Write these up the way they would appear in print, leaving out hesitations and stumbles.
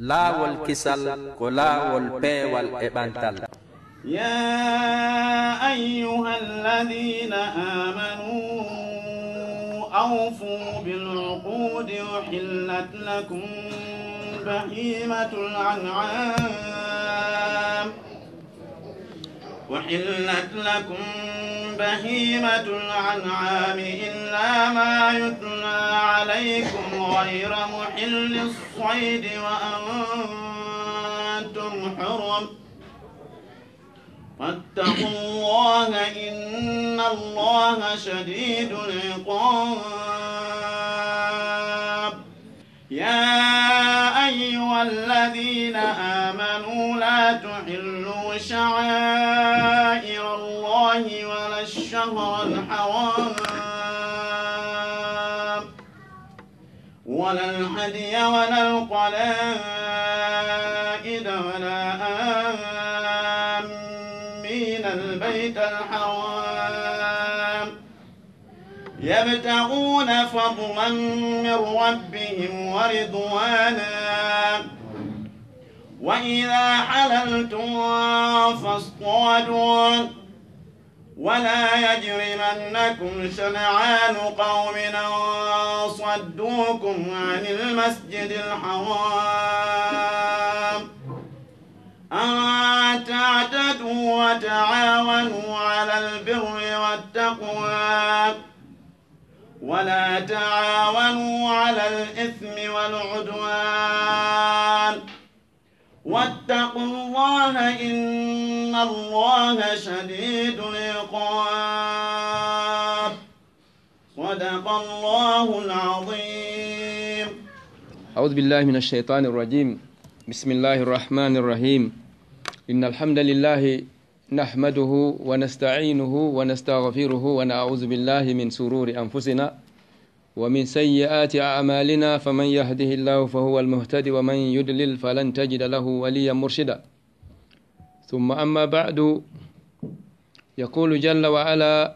laawol kisal ko laawol peewal e ɓantal. يا أيها الذين آمنوا أوفوا بالعقود أحلت لكم بهيمة الأنعام إلا ما يتلى عليكم غير محل الصيد وأنتم حرم واتقوا الله إن الله شديد العقاب. يا أيها الذين آمنوا لا تحلوا شعائر الله ولا الشهر الحرام ولا الهدي ولا القلائد ولا آمين البيت الحرام يبتغون فضلا من ربهم ورضوانا وإذا حللتم فاصطادوا ولا يجرمنكم شنعان قوم صدوكم عن المسجد الحرام أن تعتدوا وتعاونوا على البر والتقوى ولا تعاونوا على الإثم والعدوان واتقوا الله إن الله شديد العقاب. صدق الله العظيم. أعوذ بالله من الشيطان الرجيم. بسم الله الرحمن الرحيم. إن الحمد لله نحمده ونستعينه ونستغفره ونعوذ بالله من شرور أنفسنا ومن سيئات أعمالنا فمن يهده الله فهو المهتد ومن يضلل فلن تجد له وليا مرشدا. ثم أما بعد يقول جل وعلا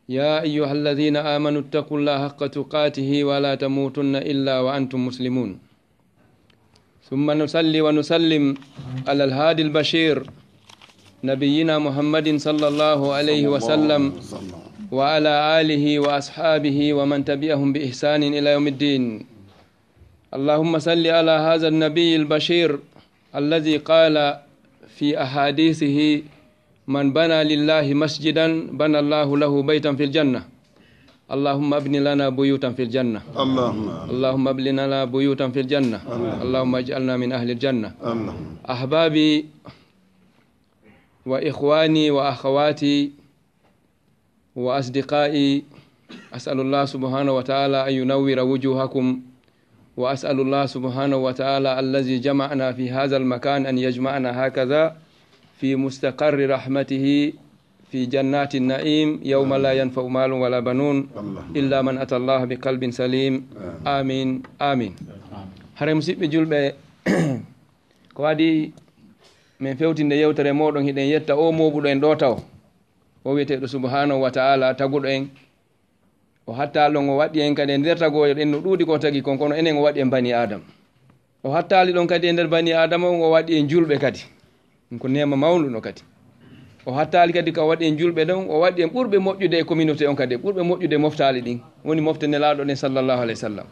يا أيها الذين آمنوا اتقوا الله حق تقاته ولا تموتن إلا وأنتم مسلمون. ثم نصلي ونسلم على الهادي البشير نبينا محمد صلى الله عليه وسلم وعلى آله وأصحابه ومن تبعهم بإحسان إلى يوم الدين. اللهم صل على هذا النبي البشير الذي قال في أحاديثه من بنى لله مسجدا بنى الله له بيتا في الجنة. اللهم ابن لنا بيوتا في الجنة. اللهم ابن لنا بيوتا في الجنة. اللهم اجعلنا من أهل الجنة. أحبابي وإخواني وأخواتي وأصدقائي، أسأل الله سبحانه وتعالى أن ينور وجوهكم، وأسأل الله سبحانه وتعالى الذي جمعنا في هذا المكان أن يجمعنا هكذا في مستقر رحمته في جنات النعيم يوم لا ينفع مال ولا بنون إلا من أتى الله بقلب سليم. آمين آمين. هرم سيب جلبة كوادي من فوتين يوتر مودون هيدن يتا أو موبودين دوتاو o wiyete subhanahu wa ta'ala tagudo en o hattalo o wadi en kadi nder tagoyo den no dudi ko tagi kon kono enen o wadi en bani adam o hattali don kadi nder bani adam o wadi en julbe kadi ko nema mawlu no kadi o hattali kadi ka wadi en julbe don o wadi en burbe mojjude e communauté on kadi burbe mojjude moftali din woni moftene laado den sallallahu alaihi wasallam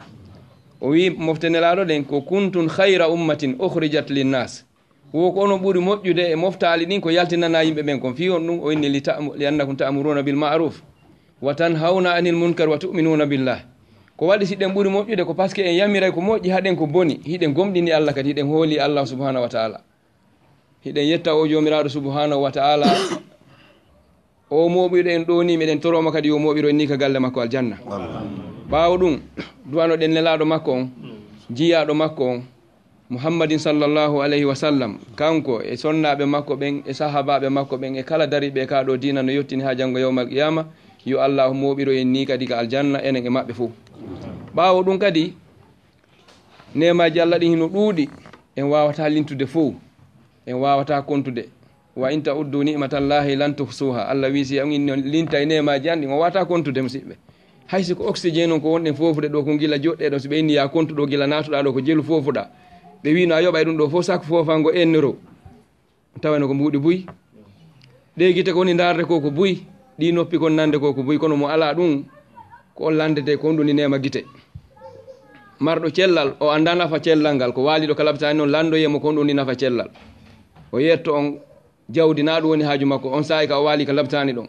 o wi moftene laado den ko kuntun khayra ummatin ukhrijat lin nas wo ko onon ɓuri moƴƴude e moftali ɗin ko yaltinana yimɓe ɓen kon fi on ɗum o inni li annakum ta'muruna bil ma'ruf wa tanhauna anil munkar wa tu'minuna billah. ko waɗi siɗen ɓuri moƴƴude ko par ce que en yamiray ko moƴƴi haɗen ko boni hiɗen gomɗini Allah kadi hiɗen hooli Allah subhanahu wa ta'ala hiɗen yetta o jomiraɗo subhanahu wa ta'ala o moɓiɗo en ɗo ni meɗen toroma kadi yo moɓiro en ni ka galle makko aljanna. ɓawo ɗum duwanoɗen nelaɗo makko on jiyaɗo makko on muhammadin sallallahu alayhi wa sallam kanko e sonnaɓe makko ɓen e sahabaɓe makko ɓen e kala dariɓe ka ɗo dina no yettini ha janggo yawmal qiyama yo Allah moɓiro en ni kadi ka aljanna enen e maɓɓe fof. ɓawo ɗum kadi nemaji Allah ɗin hino ɗuuɗi en wawata lintude fof en wawata kontude wa in ta'uddu ni'matallahi lan tuhsuha. Allah wi si in linta e nemaji an ɗin o wawata kontude musidɓe. haysi ko oxygène on ko wonɗen fofude ɗo ko gila joɗɗe ɗo so ɓe inni ya kontuɗo gila natuɗa ɗo ko jelu fofuɗa ɓe wino a yoɓay ɗum ɗo fof sak fofango 1 euro tawano ko mbuuɗi buy ɗe guite ko woni darde ko ko buy ɗi noppi kon nande ko ko buy kono mo ala ɗum ko on landete ko on ɗum ni nema guite marɗo cellal o anda nafa cellal ngal ko waaliɗo ka labtani noon landoyemo ko on ɗum ni nafa cellal o yetto on jawdi na ɗum woni haaju makko on saayi ka o waali ka labtani ɗon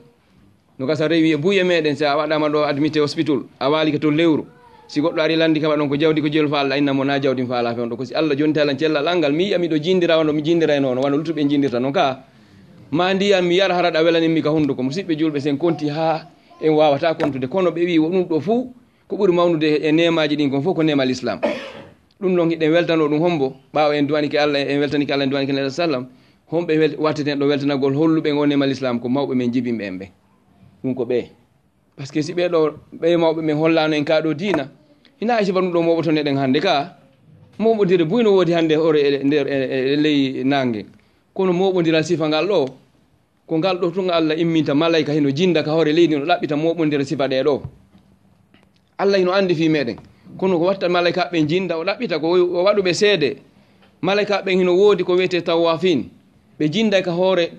no gasa rewi e buye meɗen si a waɗama ɗo admité hospital a waali ka to lewru si goɗɗo ari landi kama ɗon ko jawdi ko jeelu fa Allah innamo na jawdi fa ala fe on ɗo ko si Allah jonti alan cellal alngal mi yiya miɗo jindira wano mi jindiray noon wano luttuɓe jindirta noon ka ma ndiyam mi yara haraɗa welaninmi ka hunduko musidɓe julɓe sen konti ha en wawata kontude kono ɓe wi ɗum ɗo fuu ko ɓuri mawnude e nemaji ɗin kon fof ko nema l'islam ɗum ɗon hiɗen weltano ɗum hombo ɓawa en duwanike Allah en weltanike Allah en duwanike neɗɗo sallam homɓe watteten ɗo weltanagol holluɓe ngo nema l'islam ko mawɓe men jibinɓe en ɓe ɗum ko ɓe par ce que si ɓeɗo ɓe mawɓe men hollano en kaɗo dina ina sifa ɗum ɗo moɓotoneɗen hannde ka moɓodire buyno woodi hannde hore nder ley nangue kono moɓodiral sifa ngal ɗo ko ngal ɗo tun Allah imminta malayka hino jinda ka hoore leydi no ɗaɓɓita moɓodira sifa ɗe ɗo Allah hino andi fi meɗen kono ko watta malayka ɓe jinda o ɗaɓɓita ko o waɗuɓe seede malayka ɓen hino woodi ko wiyete tawafin ɓe jinda ka hoore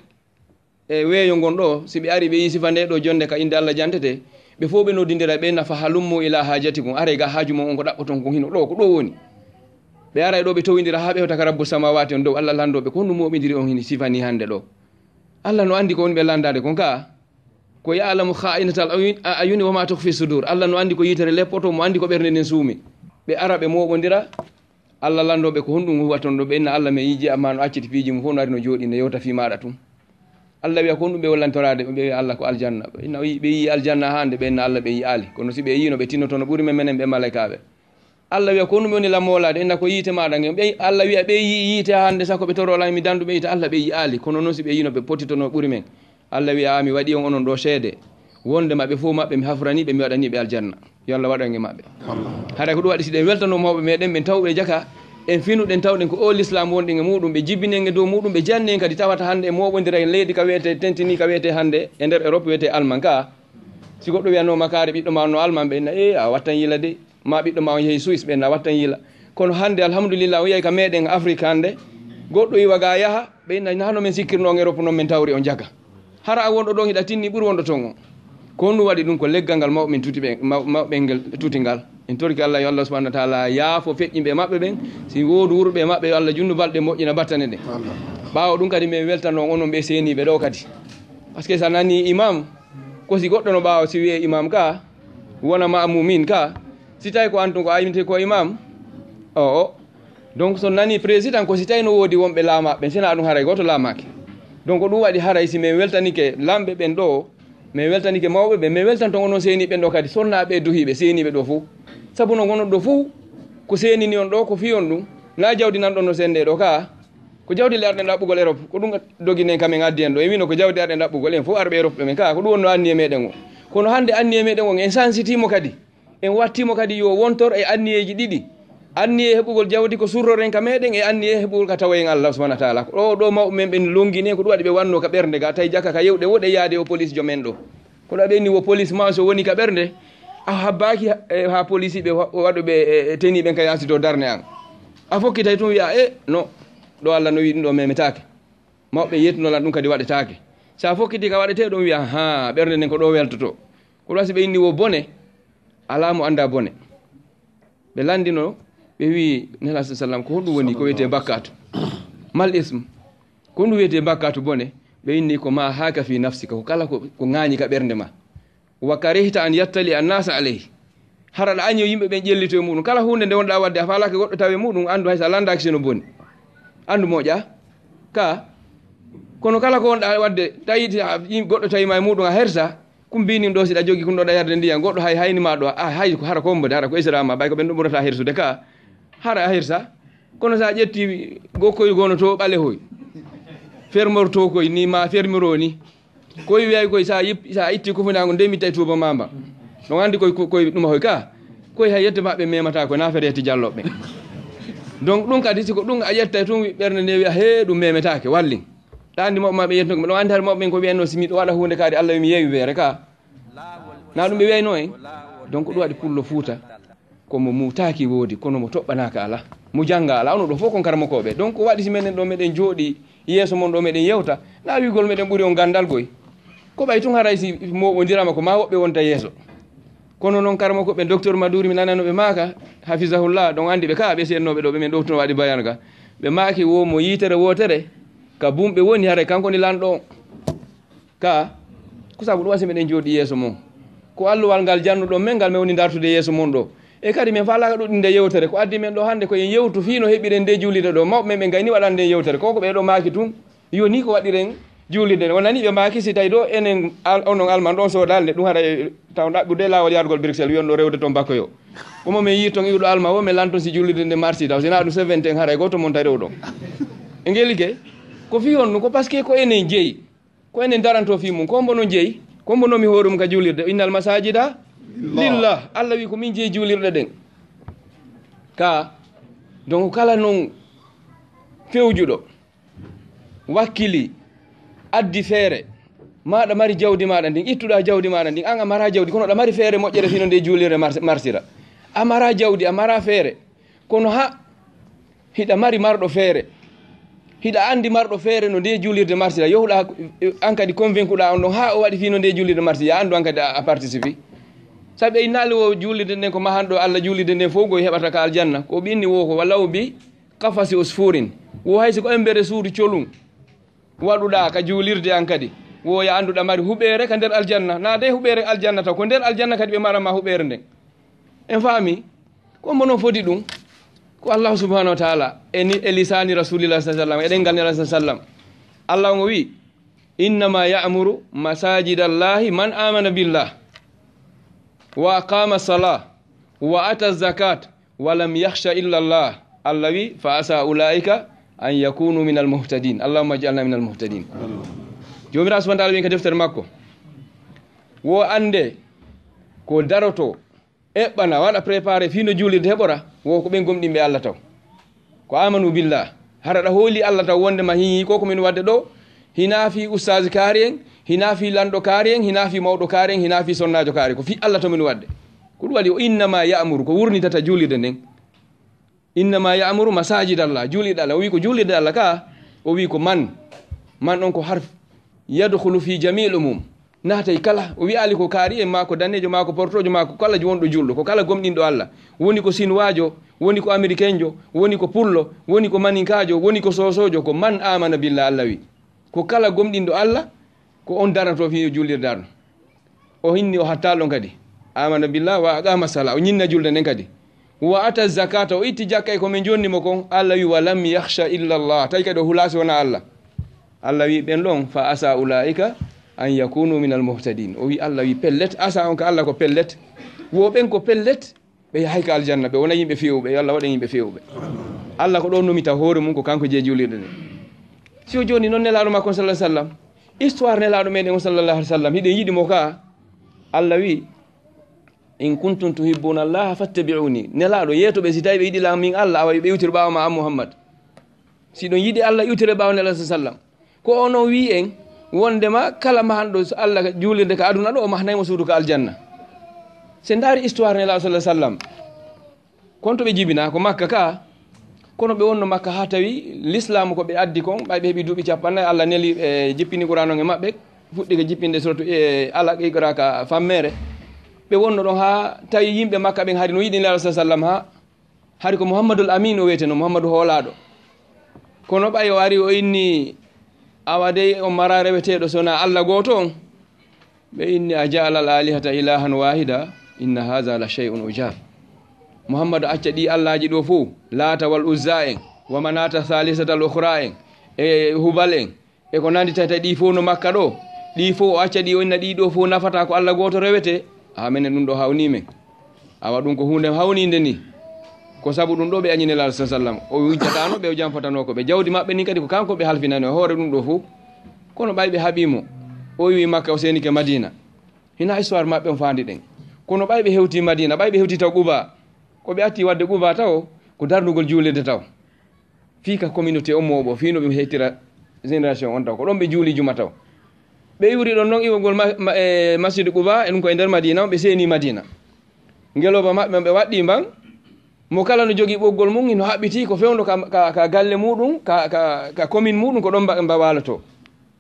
e weeyo ngon ɗo si ɓe ari ɓe yi sifa nde ɗo jonde ka inde Allah jantete ɓe fof ɓe nodindira ɓe nafa halummo ila hajati kum ara ga haaju mon on ko ɗaɓɓoton ko hino ɗo ko ɗo woni ɓe ara ɗo ɓe towidira ha ɓe hewta ka rabbu samawati on dow Allah landoɓe ko ɗum moɓidiri on hini sifani hande ɗo Allah no andi ko woni ɓe landade kon ka ko ya'lamu kha'inatal ayuni wa ma tukhfi sudur Allah no andi ko yitere leppoto mo andi ko ɓernde nden suumi ɓe ara ɓe moɓodira Allah landoɓe ko honɗum huwaton ɗo ɓe inna Allah me yiji amma no acciti piiji mo fof no ari no jooɗi ne yewta fi maɗa tum Allah wiya ko honɗum ɓe wallantorade ɓe wiya Allah ko aljanna inna ɓe yi aljanna hande ɓe inna Allah ɓe yi ali kono si ɓe yino ɓe tinnoto no ɓuuri men menen ɓe malaikaɓe Allah wiya ko honɗum ɓe woni lammolade inna ko yiite maɗa nge ɓe Allah wiya ɓe yi yiite hande sako ɓe torolami mi dandu ɓe yiite Allah ɓe yi ali kono noon si ɓe yino ɓe potito no ɓuuri men Allah wiya mi waɗi on onon ɗo seede wonde maɓɓe fof maɓɓe mi hafraniɓe mi waɗaniɓe aljanna yo Allah waɗan e maɓɓe haɗa ko ɗum waɗi si ɗen weltano mawɓe meɗen ɓen tawɓe jaka en finuɗen tawɗen ko o l'islam wonɗi e muɗum ɓe jibbinen e dow muɗum ɓe janni en kadi tawata hande e moɓodira e leydi ka wiyete tentini ka wiyete hande e nder Europe wiyete Allemagne ka si goɗɗo wiyano makare ɓiɗɗo ma no Allemagne ɓe inna a wattan yila de ma ɓiɗɗo ma on yeehi Suisse ɓe inna wattan yila kono hande alhamdulillah o yeehi ka meɗen Afrique hande goɗɗo yiwa ga yaaha ɓe inna nahno men sikkirno en Europe noon men tawri on jaga hara a wonɗo ɗon hiɗa tinni ɓuuri wonɗo ton o ko ɗum waɗi ɗum ko leggal ngal mawɓe men tuti ɓe mawɓe ngel tuti ngal en torki Allah yo Allah subhanahu wa ta'ala yaafo feƴƴimɓe maɓɓe ɓen si woodi wurɓe maɓɓe yo Allah junnu balɗe moƴƴina battane ɗe ɓaawo ɗum kadi min weltano onon ɓe seeniɓe ɗo kadi par ce que sa nani imam ko si goɗɗo no ɓaawa si wiye imam ka wona ma'mumin ka si tawi ko antun ko ayimte ko imam o donc so nani président ko si tawi no woodi wonɓe laamaɓe sina ɗum haray goto laamake donc ɗum waɗi haray si min weltanike lamɓe ɓen ɗo min weltanike mawɓe ɓe min weltanto onon seeniɓen ɗo kadi sonnaɓe duhiɓe seeniɓe ɗo fof sabu no gonon ɗo fof ko senini on ɗo ko fiyon ɗum na jawdi nan ɗon no sende ɗo ka ko jawdi le arɗen ɗaɓɓugol Europe ko ɗum doginen kamen addi en ɗo e wino ko jawdi arɗen ɗaɓɓugol en fof arɓe Europe men ka ko ɗum wonno anniye meɗen o kono hande anniye meɗen on en sensitimo kadi en wattimo kadi yo wontor e anniyeji ɗiɗi anniye heɓugol jawdi ko surroren ka meɗen e anniye heɓugol ka tawa en Allah subhanahu wa ta'ala ɗo ɗo mawɓe men ɓen longine ko ɗum waɗi ɓe wanno ka ɓernde ga tawi jakka ka yewɗe woɗe yaade o police jomen ɗo kono aɓe ni wo police ma so woni ka ɓernde a habbaki ha police ɓe waɗuɓe teniɓen ka yasi dow darne an a fokkitay tum wiya no ɗo Allah no wi ɗum ɗo memetake mawɓe yettunolan ɗum kadi waɗetake sa fokkiti ka waɗete ɗum wiya ha ɓernde nden ko ɗo weltoto ko ɗum wasi ɓe inni wo bone ala mo anda bone ɓe landino ɓe wi nela sa sallam ko honɗum woni ko wiyete bakkatu mal isme ko ɗum wiyete bakkatu bone ɓe inni ko ma haka fi nafsika ko kala ko ŋañi ka ɓernde ma wa karihta an yattali annasa alayhi haraɗa año yimɓe ɓen ƴellito e muɗum kala hunde nde wonɗa wadde a falaka goɗɗo tawe muɗum andu haysa landaki seno boni andu moƴƴa ka kono kala ko wonɗa wadde tawi goɗɗo tawima e muɗum a hersa kum mbinin ɗo siɗa jogui kumɗoɗa yarde ndiyam goɗɗo hay haynima ɗo hay hara kombode hara ko israma ɓay ko ɓen ɗo ɓurata hersude ka hara a hersa kono sa ƴetti gokkoy gono to ɓalehoy fermeur to koy ni ma fermiro ni koye wiyay koye sa itti kufunago ndemittay tuba mamba no andi koye ɗuma hoy ka koye hay yette maɓe memata ko nafere yetti jalloɓe donc ɗum kadi siko ɗum a ƴettay tun ɓerde nde wiya he ɗum memetake wallin ɗandi mawɓe maɓe yettugo ɗo andi har mawɓe ɓen ko wiyanno si miɗo waɗa hunde kadi Allah mi yeewi weere ka na ɗum ɓe wiyayno en donc ɗum waɗi pullo Fuuta komo mutaki woodi kono mo toɓɓanaka ala mo janga ala ono ɗo fof kon karmakoɓe donc waɗi si menen ɗo meɗen jooɗi yeeso mon ɗo meɗen yewta na wigol meɗen ɓuuri on gandal goy ko ɓay tun haray si moɓodirama ko ma woɓɓe wonta yeeso kono noon karmakoɓe docteur Madouri mi nananoɓe maaka hafisahullah ɗon andi ɓe ka ɓe sennoɓe ɗo ɓe men ɗowtuno waɗi bayan ka ɓe maaki womo yitere wotere ka bumɓe woni haray kanko ni lanɗo on ka ko sabu ɗum wasi meɗen jooɗi yeeso mon ko alluwal ngal jannuɗon men ngal min woni dartude yeeso mon ɗo e kadi min falaka ɗuɗɗinde yewtere ko addi men ɗo hannde koyen yewtu fino heɓiren nde juulide ɗo mawɓe men ɓe gayni waɗan nde yewtere koko ɓeɗo maaki tun yoni ko waɗiren juulide wonani ɓe maaki si tawi ɗo enen onon alman ɗon soodalde ɗum haɗa taw ɗaɓɓude lawol yargol Bruxelles wiyon ɗo rewde toon bakkoyo omo min yi toon iwɗo alma o min lanton si juulide nde marsi taw sina ɗum 70 haray goto mon ta rewɗon e ngelike ko fi on ɗum ko par ce que ko enen jeeyi ko enen daranto fi mum ko mbono jeeyi ko mbonomi hoore mum ka juulirde innal masajida lillah Allah wi ko min jeeyi juulirɗe ɗen ka donc kala noon fewjuɗo wakkili addi feere maɗa mari jawdi maɗa ndin ittuɗa jawdi maɗa ndin an a mara jawdi kono ɗa mari feere moƴƴere fino nde juulirde marsira a mara jawdi a mara feere kono ha hiɗa mari marɗo feere hiɗa andi marɗo feere no nde juulirde marsira yohuɗa an kadi convaincuɗa on ɗon ha o waɗi fino nde juulirde marsira ya andu an kadi a participe sabi innaali wo juulirde nden ko mahanɗo Allah juulirde nden fof goy heɓata ka aljanna ko ɓinni wo ko walla o bi kafasi usfurin wo haysi ko embere suudu colum waɗuɗa ka juulirde an kadi wo ya anduɗa mari huɓere ka nder aljanna na de huɓere aljanna taw ko nder aljanna kadi ɓe marama huɓere nden en faami ko mbo noon foti ɗum ko Allah subhanahu wa taala e lisani rasulillah sa sallam eɗen ngal nela sa sallam Allah ngo wi innama ya'muru masajidallahi man amana billah wa aqama salah wa ata zakat wa lam yakhsha illa Allah Allah wi fa asa ulaika an yakunu min almuhtadin allahumma ij'alna min almuhtadin jomiraɗo subhanahu wa taala wi ka deftere makko wo ande ko daroto eɓɓana waɗa préparé fino juulirde heɓora wo ko ɓen gomɗinɓe Allah taw ko amanu billah haraɗa hooli Allah taw wondema hiyi ko komin wadde ɗo hina fi ustage kaari en hina fi lanɗo kaari en hina fi mawɗo kaari en hina fi sonnajo kaari ko fi Allah taw min wadde ko ɗum waɗi o innama ya'muru ko wurnitata juulirde nden innama ya'muru masajid Allah juulirɗe Allah o wi ko juulirde Allah ka o wi ko man on ko harf yadkhulu fi jamil umum naatay kala o wi ali ko kaari en ma ko danejo ma ko portojo ma ko kala wonɗo julɗo ko kala gomɗinɗo Allah woni ko sinwajo woni ko américain jo woni ko pullo woni ko maninkajo woni ko sosojo ko man amana billah Allah wi ko kala gomɗinɗo Allah ko on daranto fi juulirde arno o hinni o hattalɗon kadi amana billah wa aqama sala o ñinna julde nden kadi wa ata zakata o itti jakka e komin jonnimo kon Allah wi wa lam yakhsha illa Allah tawi kadi o hulasi wona Allah Allah wi ɓen ɗon fa asa ulaika an yakunu min almuhtadin o wi Allah wi pellet asa on ka Allah ko pellet wo ɓen ko pellet ɓe yahay ka aljanna ɓe wona yimɓe fewɓe Allah waɗa yimɓe fewɓe Allah ko ɗon numita hoore mum ko kanko je juulirde nde si o joni noon nelaɗo makko sallah sallam histoire nelaɗo meɗen o sallallahu alih w sallam hiɗen yiɗimo ka Allah wi in kuntum tuhibbuna allaha fattabi'uni nelaɗo yeetoɓe si tawi ɓe yiɗi min Allah awa ɓe iwtiri ɓawa ma an Muhammad si ɗon yiɗi Allah iwtire ɓawa nelaɗo sa sallam ko onon wi en wondema kala mahanɗo Allah juulirde ka aduna ɗo o mahnaymo suudu ka aljanna se ndaari histoire nelaɗo sallah sallam kon to ɓe jibina ko Makka ka kono ɓe wonno Makka ha tawi l'islam ko ɓe addi kon ɓay ɓe heeɓi duuɓi capannayyi Allah neli ɓe jippini Qur'an on e maɓɓe fuɗɗi ko jippinde surtout Alaq Iqra ka fammere ɓe wonno ɗon ha tawi yimɓe Makka ɓen haari no yiɗi nelaɗo sa sallam ha haari ko Mouhammadoul Amin o wiyeteno Mouhammadou hoolaɗo kono ɓay o ari o inni awade o mara reweteɗo sona Allah goto on ɓe inni a ja'ala al alihata ilahan wahida inna hadha la shay'un ujab Muhammadu acca ɗi allaji ɗo fof laata wal uzza en wa manata thalithata al ukhra en e hubal en e ko nandi tata ɗi fof no Makka ɗo ɗi fof o acca ɗi o inna ɗi ɗo fof nafata ko Allah goto rewete ha menen ɗum ɗo hawni men awa ɗum ko hunde hawnide ni ko sabu ɗum ɗo ɓe añi nelaɗo sa sallam o wujjatano ɓe o jamfatano ko ɓe jawdi maɓɓe ni kadi ko kanko ɓe halfinani o hoore ɗum ɗo fof kono ɓay ɓe haɓimo o wi Makka o senike Madina hina histoire maɓɓe on fandi ɗen kono ɓay ɓe hewti Madina ɓay ɓe hewti taw Quba ko ɓe atti wadde Quba taw ko darnugol juulirde taw fii ka communauté o moɓo fino ɓe hettira génération on taw ko ɗon ɓe juuli juma taw ɓe iwri ɗon noon iwogol masjid Quba e ɗum koye nder Madina ɓe seeni Madina ngeloba maɓɓe ɓe waɗɗi ban mo kala no jogii ɓoggol mum ino haɓɓiti ko fewndo ka galle muɗum ka commune muɗum ko ɗon mba waloto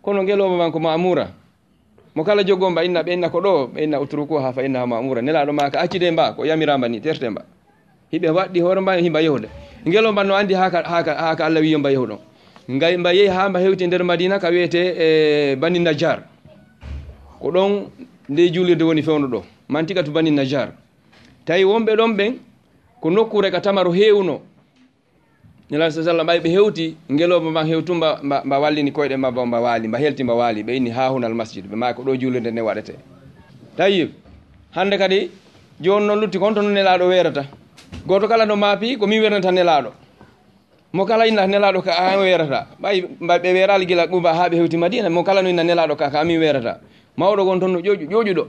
kono ngeloba man ko mamoura mo kala jogo mba inna ɓe inna ko ɗo ɓe inna utruku ha fa inna ha mamoura nelaɗo ma ka accide mba ko yamiramba ni terte mba hiɓe waɗɗi hoore mba himba yahude ngeloba no andi haka Allah wiyo mba yahuɗon ngay mba yehi ha mba hewti nder madina ka wiyete bani najar ko ɗon nde julirde woni fewndo ɗo mantika to bani najar tawi wonɓe ɗon ɓen ko nokkure ka tamaro hewno nelaɗo sa sallam ɓay ɓe hewti ngeloba ma hewtu mba wallini koyɗe mabba mba waali mba helti mba waali ɓe inni ha hunal masjid ɓe ma ko ɗo julirde nde waɗete tawi hande kadi joni noon lutti kon to no nelaɗo werata goto kala no maapi ko min wernata nelaɗo mo kala inna nelaɗo ka an werata ɓay ɓe werali gila ɓuba ha ɓe hewti madina mo kala no inna nelaɗo ka amin werata mawɗo gon toon no ƴoƴuɗo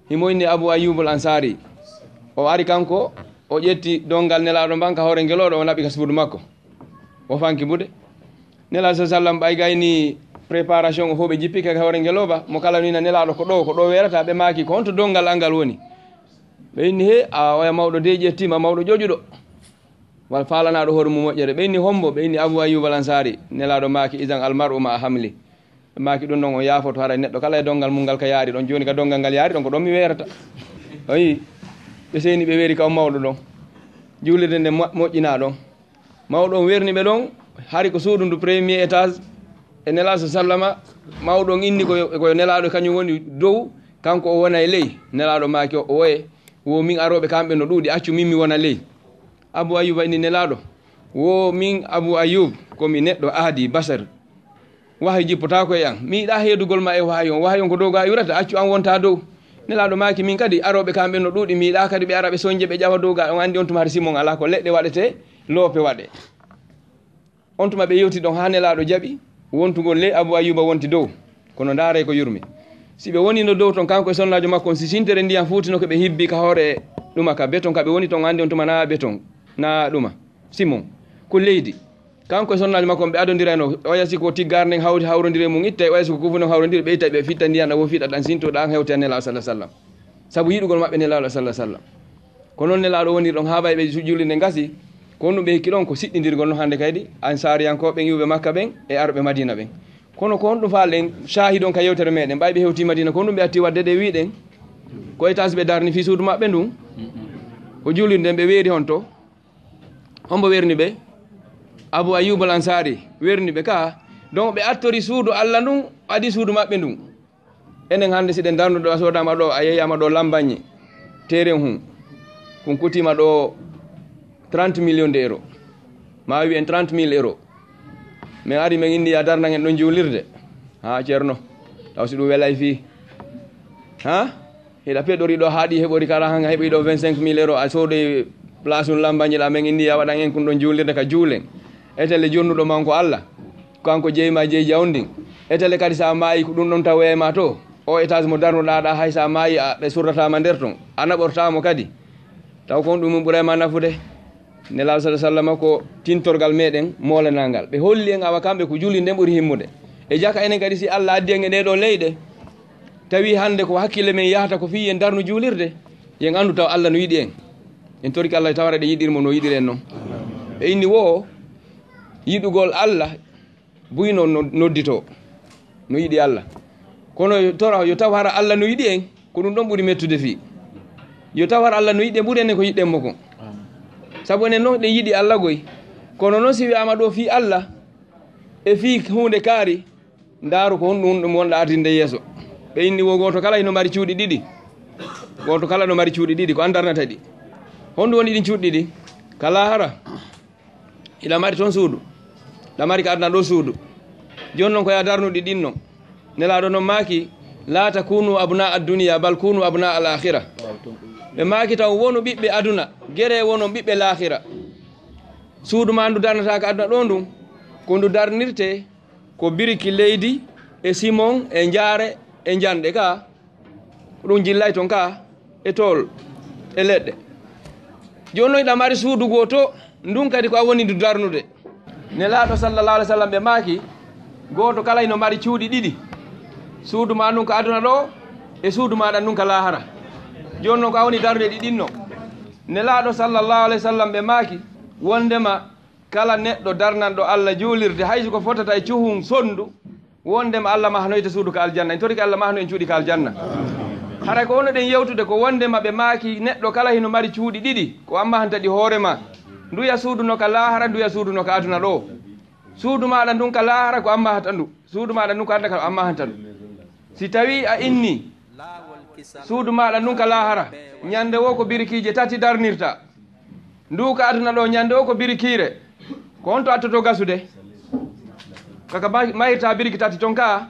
himo inni Abou Ayoub al Ansari o ari kanko o ƴetti dongal nelaɗo mban ka hoore ngeloɗo o naɓi ka suudu makko o fanki bude nelaɗo sa sallam ɓay gayni préparation o fo ɓe jippike ka hoore ngeloba mo kala no inna nelaɗo ko ɗo werata ɓe maaki ko honto dongal alngal woni ɓe inni he a oya mawɗo de ƴettima mawɗo ƴoƴuɗo wal falanaɗo hoore mum moƴƴere ɓe inni hombo ɓe inni Abou Ayoub al Ansari nelaɗo maaki isan almar'u ma hamli ɓe maaki ɗum ɗon o yaafoto hara neɗɗo kala e dongal mum ngal ka yaari ɗon joni ka dongal ngal yaari ɗon ko ɗon mi werata ayi ɓe seyni ɓe weeri kaw mawɗo ɗon julirde nde moƴƴina ɗon mawɗo on werni ɓe ɗon hari ko suudu ndu premier étage e nelaɗo sa sallama mawɗon inni koyo nelaɗo kañum woni dow kanko o wona e ley nelaɗo maaki o woye wo min aroɓe kamɓe no ɗuuɗi accu min mi wona ley Abou Ayoub inni nelaɗo wo min Abou Ayoub komi neɗɗo aadi basar wahay jippotako e an mi yiɗa heedugol ma e wahay on ko dow ga yurata accu an wonta dow nelaɗo maaki min kadi aroɓe kamɓe no ɗuuɗi mi yiɗa kadi ɓe ara ɓe soñje ɓe ƴawa dow ga on andi on tuma har simon ala ko leɗɗe waɗete loope waɗe on tuma ɓe yewti ɗon ha nelaɗo jaaɓi wontugol ley Abou Ayoub wonti dow kono ndaare ko yurmi si ɓe woni no dow toon kanko e sonnajo makko on si sintere ndiyam fuutino ko ɓe hibbi ka hoore ɗuma ka béton ka ɓe woni toon andi on tuma na béton na ɗuma simon ko leydi kanko e sonnajo makko ɓe adondirano o yasi ko tiggar nden hawrodire mum itta o yasi ko kufu nden hawrodiri ɓe itta ɓe fitta ndiyan ɗa wo fiɗa ɗan sintoɗa an hewte a nelaɗo sallah sallam saabu yiɗugol maɓɓe nelaɗo sallah sallam ko noon nelaɗo woni ɗon ha ɓe julirde gasi ko ɗum ɓe hikki ɗon ko siɗɗidirgol no hannde kadi ansariyankoɓe yiwɓe makka ɓen e arɓe madina ɓen kono ko honɗum falɗen shahi ɗon ka yewtere meɗen ɓay ɓe hewti madina ko ɗum ɓe atti wadde ɗe wiɗen ko étage ɓe darni fi suudu maɓɓe ndun ko julirden ɓe weeri hon to hombo werni ɓe Abou Ayoub al Ansari werni ɓe ka donc ɓe attori suudu Allah ndun adi suudu maɓɓe ndun enen hannde siɗen darnuɗo a sodama ɗo a yeyama ɗo lambagne terrain hum kon kutima ɗo 30 millions de euros ma wi en 30 000 euros min ari min indi ya darnan en ɗon julirde ha ceerno taw si ɗum welay fi ha heɗa peɗori ɗo haaɗi heɓori kala hanga heɓi ɗo 25 000 euros a soodi place un lambagne ɗa min indi ya waɗan en kon ɗon julirde ka juulen etele jonnuɗo man ko Allah kanko jeyma jeyi jawndin etele kadi sa maayi ko ɗum ɗon taw weyma to o étage mo darnuɗaɗa hay sa maayi ɓe surratama nder ton a naɓortamo kadi taw kon ɗum ɓurayma nafude nelaɗo sallah sallam ko tintorgal meɗen molanalngal ɓe holli en awa kamɓe ko juli nden ɓuuri himmude e jaka enen kadi si Allah addi en e ɗeɗo leyɗe tawi hande ko hakkille men yahata ko fi en darnu julirde yen andu taw Allah no yiɗi en torki Allah tawara ɗe yiɗirmo no yiɗiren noon ɓe inni wo yiɗugol Allah buyno noddito no yiɗi Allah kono tora yo taw hara Allah no yiɗi en ko ɗum ɗon ɓuuri mettude fi yo taw hara Allah no yiɗi en ɓuuri enen ko yiɗɗen mo kon sabu enen noon ɗen yiɗi Allah goy kono noon si wiyama ɗo fi Allah e fi hunde kaari ndaaru ko honɗum ɗum wonɗa ardinde yeeso ɓe inni wo goto kala ino mari cuuɗi ɗiɗi goto kala no mari cuuɗi ɗiɗi ko andarnata ɗi honɗum woni ɗin cuuɗi ɗiɗi kala hara iɗa mari toon suudu ɗa mari ka adna ɗo suudu joni noon ko ya darnuɗi ɗin noon nelaɗo noon maaki la takunu abna adduniya bal kunu abna al akhira ɓe maaki taw wonu ɓiɓɓe aduna guere wonon ɓiɓɓe lahira suudu ma ndu darnata ka aduna ɗo ndun ko ndu darnirte ko biriki leydi e simon e jaare e janɗe ka ko ɗum jillay toon ka e tool e leɗɗe joni noon iɗa mari suudu goto ndun kadi ko a woni ndu darnude nelaɗo sallallah alih w sallam ɓe maaki goto kala ino mari cuuɗi ɗiɗi suudu ma ndun ko aduna ɗo e suudu maɗa ndun ka lahara joni noon ko a woni darnude ɗi ɗinno nelaɗo sallllahu alayhi wa sallam ɓe maaki wondema kala neɗɗo darnanɗo Allah juulirde hayso ko fotata e cuhum sonndu wondema Allah mahnoyte suudu ka aljanna en toriki Allah mahno en cuuɗi ka aljanna haray ko wonno ɗen yewtude ko wondema ɓe maaki neɗɗo kala hino mari cuuɗi ɗiɗi ko ammahanta ɗi hoore ma nduya suuduno ka laahara nduya suuduno ka aduna ɗo suudu maɗa ndun ka laahara ko ammahanta ndu suudu maɗa ndun ko anda ka ammahanta ndu si tawi a inni suudu maɗa ndun ka laahara ñande wo ko birikije tati darnirta ndu ka aduna ɗo ñande wo ko birikire ko honto attoto gasude kaka mahirta biriki tati ton ka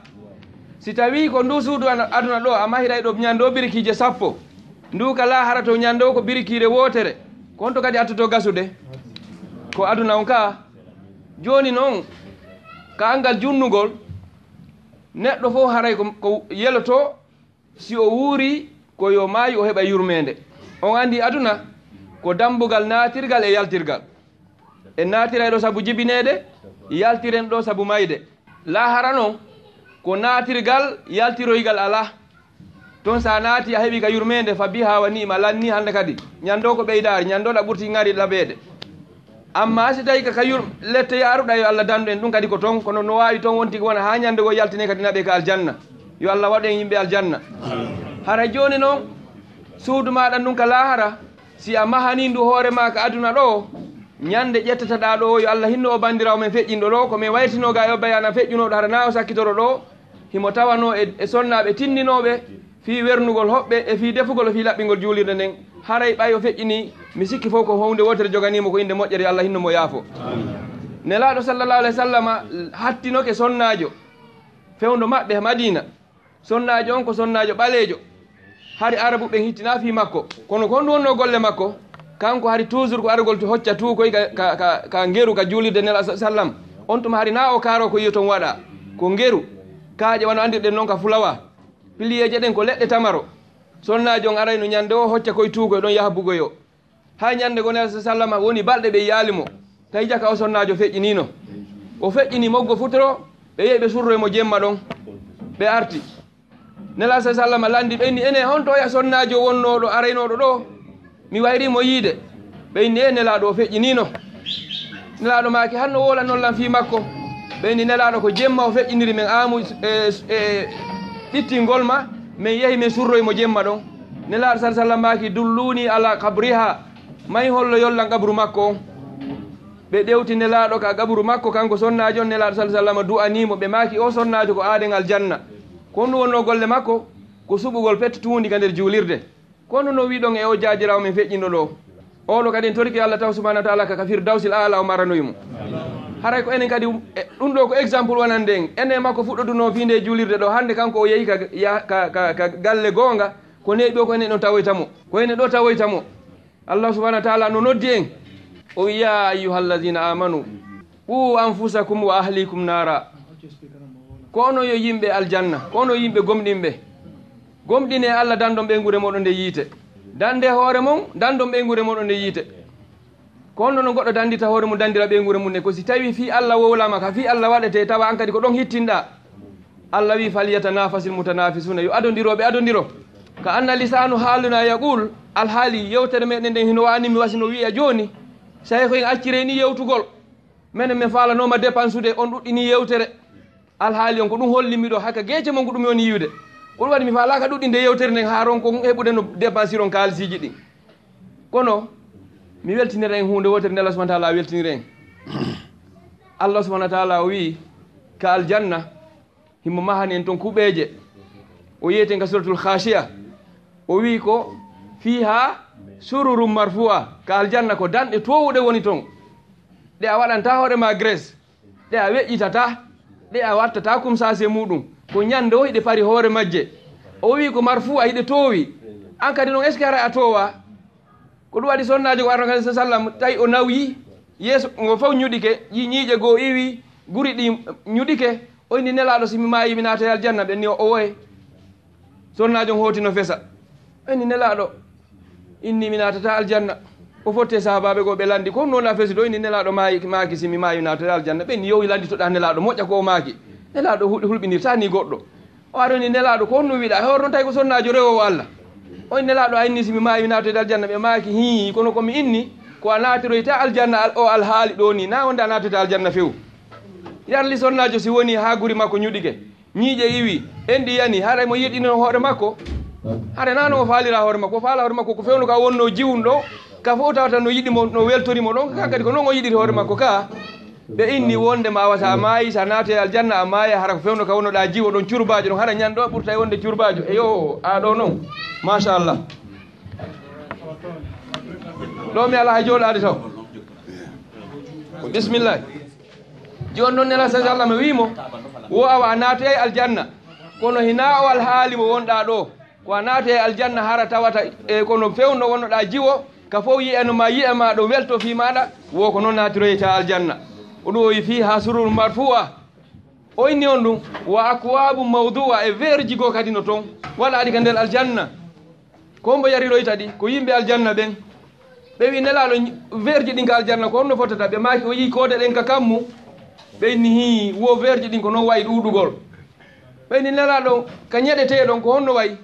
si tawi ko ndu suudu aduna ɗo a mahiray ɗo ñande o birikije 10 ndu ka laahara to ñande o ko birikire wotere ko honto kadi attoto gasude ko aduna on ka joni noon ka angal junnugol neɗɗo fof haray ko yeloto si o wuuri ko yo maayi o heɓa yurmede on andi aduna ko dambugal naatirgal e yaltirgal en naatiray ɗo sabu jibinede yaltiren ɗo sabu mayde lahara noon ko naatirgal yaltiroygal ala toon sa naati a heɓi ka yurmede fa biha wa nima lanni hande kadi ñando ko ɓeydari ñandoɗa ɓurti ngari laɓede amma si tawi ka lette yaruɗa yo Allah dandu en ɗum kadi ko toon kono no wawi toon wonti wona ha ñande go yaltine kadi naɓe ka aljanna yo Allah waɗen yimɓe aljanna hara joni noon suudu maɗa ndun ka lahara si a mahani ndu hoore ma ka aduna ɗo ñande ƴettataɗa ɗo yo Allah hinno o bandirawo men feƴƴinɗo ɗo komin waytinoga yo bayana feƴƴunoɗo hara na o sakkitoro ɗo himo tawano e sonnaɓe tinninoɓe fi wernugol hoɓɓe e fi defugol fi laɓɓingol juulirde nden haray ɓay o feƴƴini mi sikki fof ko hunde wotere joganimo ko inde moƴƴere Allah hinno mo yaafo nelaɗo sallllahu alayhi wa sallam hattinoke sonnajo fewdo maɓɓe Madina sonnajo on ko sonnajo ɓalejo hari arabu ɓen hittina fi makko kono ko honɗum wonno golle makko kanko hari toujours ko argol to hocca tuukoy ka ngeru ka juulirde nelaɗo sallam on tuma hari na o kaaro ko yiyo toon waɗa ko ngeru kaaƴe wano andirɗen noon ka fulawa piliyeje ɗen ko leɗɗe tamaro sonnajo on arayno ñande o hocca koye tuukoy ɗon yaha bugoyo ha ñande go nelaɗo sallam woni balɗe ɓe yaalimo tawi jaka o sonnajo feƴƴinino o feƴƴini moggo futoro ɓe yehi ɓe surroymo jemma ɗon ɓe arti nelaɗo sallam landi ɓenni ene hontoya sonnajo wonnoɗo araynoɗo ɗo mi wayrimo yiide ɓeyni e nelaɗo o feƴƴinino nelaɗo maake hanno wola noon lan fi makko ɓeyni nelaɗo ko jemma o feƴƴiniri men amu ɗittingol ma min yehi min surroymo jemma ɗon nelaɗo sa sallam maaki dulluni ala kabriha may hollo yollan kabru makko on ɓe ɗewti nelaɗo ka kabru makko kanko sonnajo on nelaɗo sa sallam du'animo ɓe maaki o sonnajo ko aaden aljanna ko ɗum wonno golle makko ko suɓugol pettutundi ka nder juulirde kono no wiɗon e o jajirawo men feƴƴinɗo ɗo oɗo kadi en toriki Allah taw subahanahu wa taala kaka firdawsil ala o maranoymo haray ko enen kadi ɗum ɗo ko exemple wonande en ene makko fuɗɗoduno fi nde juulirde ɗo hande kanko o yeehi ka galle goonga ko neeɓi o ko enen ɗo tawoytamo ko enen ɗo tawoytamo Allah subahanahu wa taala no noddi en o wi ya ayyuha alladina amanu qu anfusakum wa ahlikum nara ko ono yo yimɓe aljanna ko ono yimɓe gomɗinɓe gomɗine Allah dandon ɓeygure moɗon nde yiite dande hoore mum dandon ɓeygure moɗon nde yiite ko honno no goɗɗo dandita hoore mum dandira ɓeygure mum ne ko si tawi fi Allah wowlama ka fi Allah waɗete tawa an kadi ko ɗon hittinɗa Allah wi falyatanafasil mutanafisuna yo adodiroɓe adodiro ka anna lisanu haaluna yaqul alhaali yewtere meɗen nden hino wani mi wasino wiya joni sayi koyen accire ni yewtugol minen min falanoma dépensude on ɗuɗɗini yewtere alhaali on ko ɗum hollimi ɗo hakka gueece mon ko ɗum woni yiwde ko ɗum waɗi mi falaka ɗuɗɗinde yewtere nden ha ron ko heɓude no dépensir on kalisiji ɗi kono mi weltinira en hunde wotere nde Allah subahana taala weltinira en Allah subahana taala o wi ka aljanna himo mahani en toon kuɓeje o yiyeten ka suratul khashiya o wi ko fiha sururum marfua ka aljanna ko danɗe towuɗe woni toon ɗe a waɗanta hoorema grace ɗe a weƴƴitata ɗe a wattata kum sase muɗum ko ñande o hiɗe pari hoore majje o wi ko marfua hiɗe toowi an kadi noon est ce que hara a towa ko ɗum waɗi sonnajo ko arno kadi sa sallam tawi o nawi yeeso ngo fof ñuɗike ñiiƴe goo iwi guri ɗi ñuɗike o inni nelaɗo simi mayi mi naata e aljanna ɓenni o woye sonnajo on hooti no fesa ɓenni nelaɗo inni mi natata aljanna o fotte sahabaɓe goo ɓe landi ko noon a fesi ɗo inni nelaɗo maaki simi mayi mi naata e aljanna ɓenni yowi landitoɗa nelaɗo moƴƴa ko o maaki nelaɗo hulɓinirta ni goɗɗo o aɗoni nelaɗo ko honno wiɗa hoore noon tawi ko sonnajo rewowo Allah on nelaɗo a inni simi maayi naatoyde aljanna ɓe maaki hi kono komi inni ko a naatiroyta aljanna o alhaali ɗo ni na wonde a naatoyde aljanna few yarli sonnajo si woni ha guri makko ñuɗike ñiiƴe iwi en ɗi yani haɗa mo yiɗino hoore makko haɗa nano o faalira hoore makko o faala hoore makko ko fewno ka wonno jiwum ɗo ka fof tawata no yiɗimo no weltorimo ɗon ka kadi ko noon o yiɗiri hoore makko ka ɓe inni wonde ma wata a maayi sa naatoy aljanna a maaya hara ko fewno ka wonnoɗa jiwo ɗon curbajo ɗon haɗa ñanɗo ɓurta e wonde curbajo e yo a ɗo noon machallah ɗo mi ala hay jooɗade taw bisimillah joni noon nela sa sallam wimo wo awa a naatoy aljanna kono hina o alhaali mo wonɗa ɗo ko a naatoy aljanna hara tawata e kono fewno wonnoɗa jiwo ka fof yiyano ma yiyama ɗo welto fi maɗa wo ko noon naatiroyta aljanna o ɗum o wi fi ha surur marfoua o inni on ɗum wa akwabu mawdoua e verji goo kadi no toon waɗa ɗi ka nder aljanna ko mbo yariroyta ɗi ko yimɓe aljanna ɓen ɓe wi nelaɗo verji ɗin ka aljanna ko honno fotata ɓe maki o yii koode ɗen ka kammu ɓe inni hi wo verji ɗin ko noon wayi ɗuɗugol ɓe inni nelaɗo ka ñeɗeteɗon ko honno wayi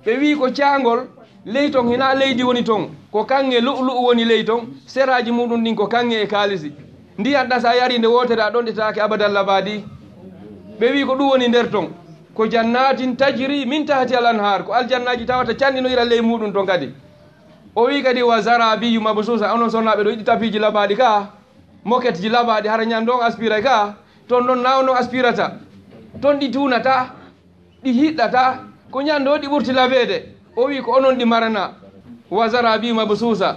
ɓe wi ko caangol ley ton hina leydi woni toon ko kanŋe lu'lu'u woni ley ton seraji muɗum ɗin ko kanŋe e kaalisi ndiyan ɗa sa yari nde wotere a ɗon ɗetake abadallah baadi ɓe wi ko ɗum woni nder ton ko jannatin tajri min tahati al anhar ko aljannaji tawata canɗinoyra ley muɗum ton kadi o wi kadi wa zarabiyu mabsusa onon sonnaɓe ɗo yiɗi tapiji labaɗi ka moket ji labaɗi hara ñando on aspira ka toon ɗon naw no aspirata toon ɗi tunata ɗi hiɗɗata ko ñando ɗi ɓurti labede o wi ko onon ɗi marana wa zarabiyu mabsusa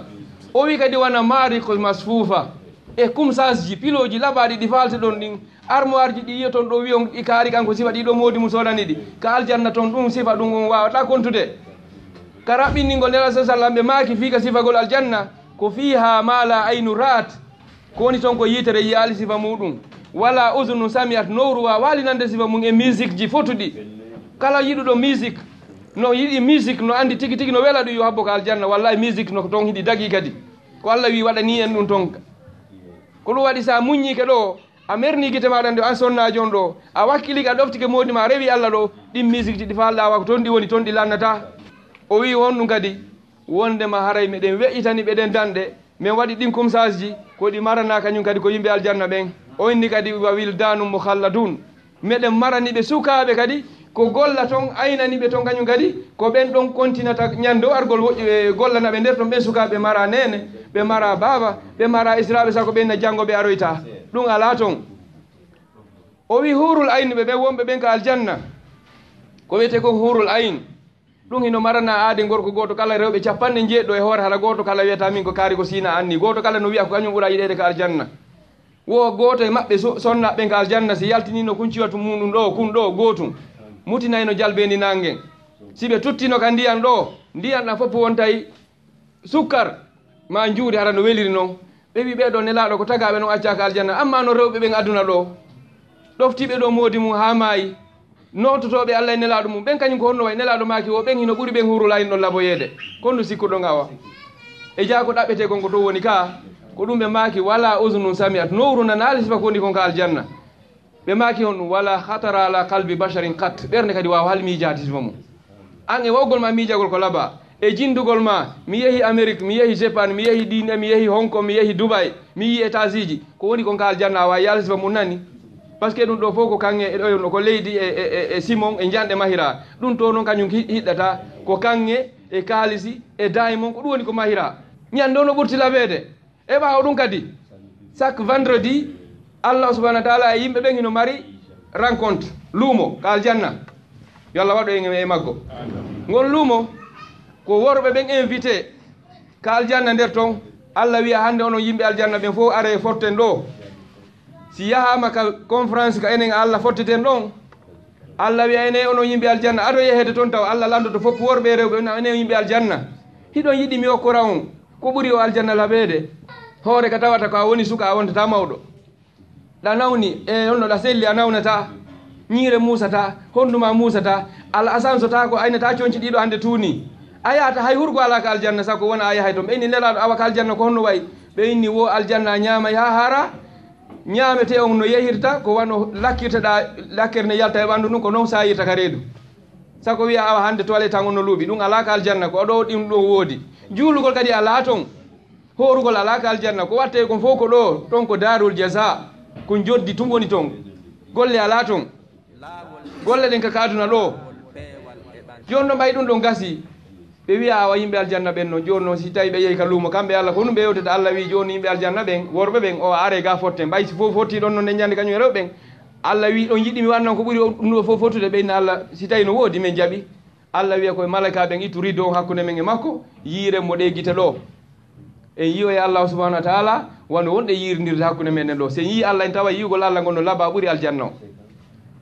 o wi kadi wana maari ko masfufa e kumsas ji piloji labaɗi ɗi falte ɗon ɗin armoire ji ɗi yiya toon ɗo wiyon ɗi kaari kanko sifa ɗiɗo modi mum sodani ɗi ka aljanna toon ɗum sifa ɗum on wawata kontude ka raɓɓinningol nela sa sallam ɓe maaki fii ka sifagol aljanna ko fiha mala aynu rat ko woni toon ko yitere yiyaali sifa muɗum wala usunu samiat nowruwa walinande sifa mum e musique ji fotuɗi kala yiɗuɗo musique no yiɗi musique no andi tigi tigi no wela ɗum yo habbo ko aljanna wallahi musique no toon hiɗi dagui kadi ko Allah wi waɗani en ɗum toon ko ɗum waɗi sa muññike ɗo a merni guite maɗa nde an sonnaji on ɗo a wakkilike a ɗoftike modi ma rewi Allah ɗo ɗin musique ji ɗi falɗa wa ko toon ɗi woni toon ɗi lannata o wi won ɗum kadi wondema haray meɗen weƴƴitani ɓeɗen danɗe min waɗi ɗin kumsage ji ko ɗi marana kañum kadi ko yimɓe aljanna ɓen o inni kadi wa wildanum mukhalladun meɗen maraniɓe sukaɓe kadi ko golla toon aynaniɓe toon kañum kadi ko ɓen ɗon continata ñando argol woƴƴu gollanaɓe nder toon ɓen sukaɓe mara nene ɓe mara baba ɓe mara israɓe sa ko ɓenna janggo ɓe aroyta ɗum ala toon o wi hurul ayne ɓe ɓen wonɓe ɓen ka aljanna ko wiyete kon hurul ayne ɗum hino marana aade gorko goto kala rewɓe 90 e hoore hala goto kala wiyata min ko kaari ko sina anni goto kala no wiya ko kañum ɓuura yiɗede ka aljanna wo goto e maɓɓe sonnaɓe ɓen ka aljanna si yaltinino kun ciwatu muɗum ɗo kun ɗo gotum mutinayno jalbendi nangen siɓe tuttino ka ndiyan ɗo ndiyan ɗan fof wontay sukkar ma juuri hara no weliri noon ɓe wi ɓeɗo nelaɗo ko tagaɓe noon accaka aljanna amma no rewɓe ɓen aduna ɗo ɗoftiɓe ɗo moodi mum ha maayi nototoɓe Allah e nelaɗo mum ɓen kañum ko honno way nelaɗo maki o ɓen hino ɓuuri ɓen hurulayin ɗon laboyede konno sikkuɗo ngawa e jaako ɗaɓɓete kon ko to woni ka ko ɗum ɓe maki wala usnun samiat nowru nanali sifa ko woni kon ka aljanna ɓe maki on ɗum wala hatara ala kalbi basharin kat ɓerde kadi wawa hal miijade sifa mum an e wawgol ma miijagol ko laaɓa e jindugol ma mi yeehi amérique mi yeehi japan mi yeehi dine mi yeehi hong kong mi yeehi dubai mi yi états ji ko woni kon ka aljanna a wawi yaala sifa mum nani par ce que ɗum ɗo fof ko kanŋe ɗono ko leydi e simon e janɗe mahira ɗum to noon kañum hiɗɗata ko kanŋe e kaalisi e daymon ko ɗum woni ko mahira ñande no ɓurti laɓede e ɓawa ɗum kadi chaque vendredi Allah subahanahu wa taala e yimɓe ɓen hino mari rencontre luumo ka aljanna yo Allah waɗo e maggo ngol luumo ko worɓe ɓen invité ka aljanna nder toon Allah wiya hande onon yimɓe aljanna ɓen fof are forten ɗo si yahama ka conférence ka enen Allah fotteten ɗon Allah wiya ene onon yimɓe aljanna aɗo yehede toon taw Allah landoto fof worɓe e rewɓe enen yimɓe aljanna hiɗon yiɗi mi okkora on ko ɓuuri o aljanna laɓede hoore ka tawata ko a woni suka a wontata mawɗo ɗa nawni e onno ɗa selli a nawnata ñiire musata honduma musata ala asansota ko aynata coñci ɗiɗo hande tuuni a yahata hay hurgo ala ka aljanna sako wona a yahay toon ɓe inni nelaɗo awa ka aljanna ko honno wayi ɓe inni wo aljanna ñaamay ha hara ñaamete on no yehirta ko wano lakkirteɗa lakkere nde yalta e ɓanndu ɗum ko noon sayirta ka reedu sako wiya awa hande toilet tan onno luuɓi ɗum alaka aljanna ko ɗo ɗum ɗo woodi juulugol kadi ala ton horugol alaka aljanna ko watte kon fof ko ɗo ton ko darul jasa ko joddi tum woni ton golle ala ton golle ɗen ka kaduna ɗo joni no ɓay ɗum ɗon gasi ɓe wiya awa yimɓe aljanna ɓen noon joni noon si tawi ɓe yeehi ka luumo kamɓe Allah ko ɗum ɓe yewtata Allah wi joni yimɓe aljanna ɓen worɓe ɓen o are ga fotte ɓay si fof fotti ɗon noon nde ñande kañum e rewɓe ɓen Allah wi ɗon yiɗi mi wannan ko ɓuuri ɗum ɗo fof fottude ɓeyna Allah si tawi no woodi men jaaɓi Allah wiya koye malaika ɓen ittu rido on hakkude men e makko yiiren mo ɗe gite ɗo en yiyo e Allah subahanahu wa taala wano wonɗe yiirdirde hakkude men ɗo sen yi Allah en tawa yiugol Allah gonno laba ɓuuri aljanna o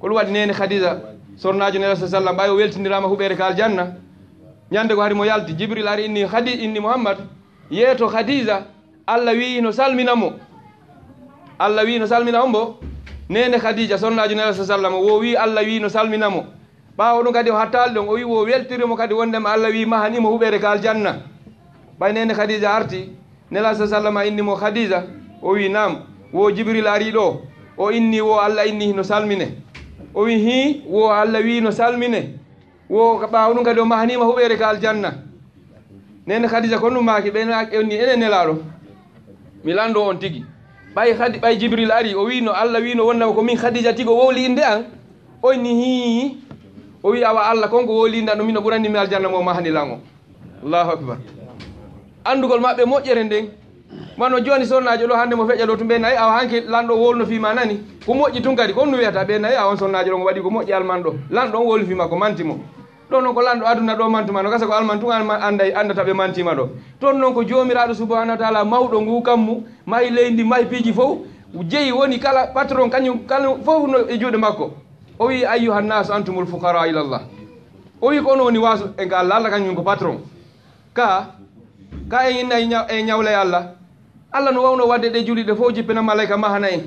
ko ɗum waɗi nene Khadija sornajo nela sa sallam ɓay o weltinirama huɓere ka aljanna ñande ko hari mo yalti Jibril ari inni Muhammad yeeto Khadija Allah wi no salminamo Allah wi no salminamo mbo nene Khadija sornajo nela sa sallam wo wi Allah wi no salminamo ɓawo ɗum kadi o hattali ɗon o wi wo weltirimo kadi wondema Allah wi mahanimo huɓere ka aljanna ɓay nene Khadija arti nela sa sallam innimo Khadija o wi nam wo Jibril ari ɗo o inni wo Allah inni no salmine o wi hi wo Allah wi no salmine wo ɓawo ɗum kadi o mahanima huɓere ka aljanna nene Khadija ko ɗum maki ɓeni enen nelaɗo mi lando on tigui ɓay Jibril ari o wi no Allah wi no wonnama ko min Khadija tigo wowli inde an o inni hi o wi awa Allah konko wowli inde an ɗo min o ɓuranimi aljanna mo mahanilan o Allahu akbar andugol maɓɓe moƴƴere nden mano joni sonnajo ɗo hande mo feƴƴa ɗo to ɓe nayi awa hanke lanɗo wolno fima nani ko moƴƴi tun kadi ko no wiyata ɓe nayi awon sonnajo ɗo ngo waɗi ko moƴƴi alman ɗo lanɗo on wolno fima ko mantimo ɗon noon ko lanɗo aduna ɗo mantuma no gasa ko alman tun andata ɓe mantima ɗo toon noon ko jomiraɗo subahanahu wa taala mawɗo ngu kammu mahi leydi mahi piiji fof jeeyi woni kala patron kañum fof no e juuɗe makko o wi ayyuhannasu antumul fuqara ilallah o wi ko ono woni waso e ga Allah Allah kañum ko patron ka en inna e ñawla e Allah no wawno wadde ɗe juliɗe fof jippina malaika mahana en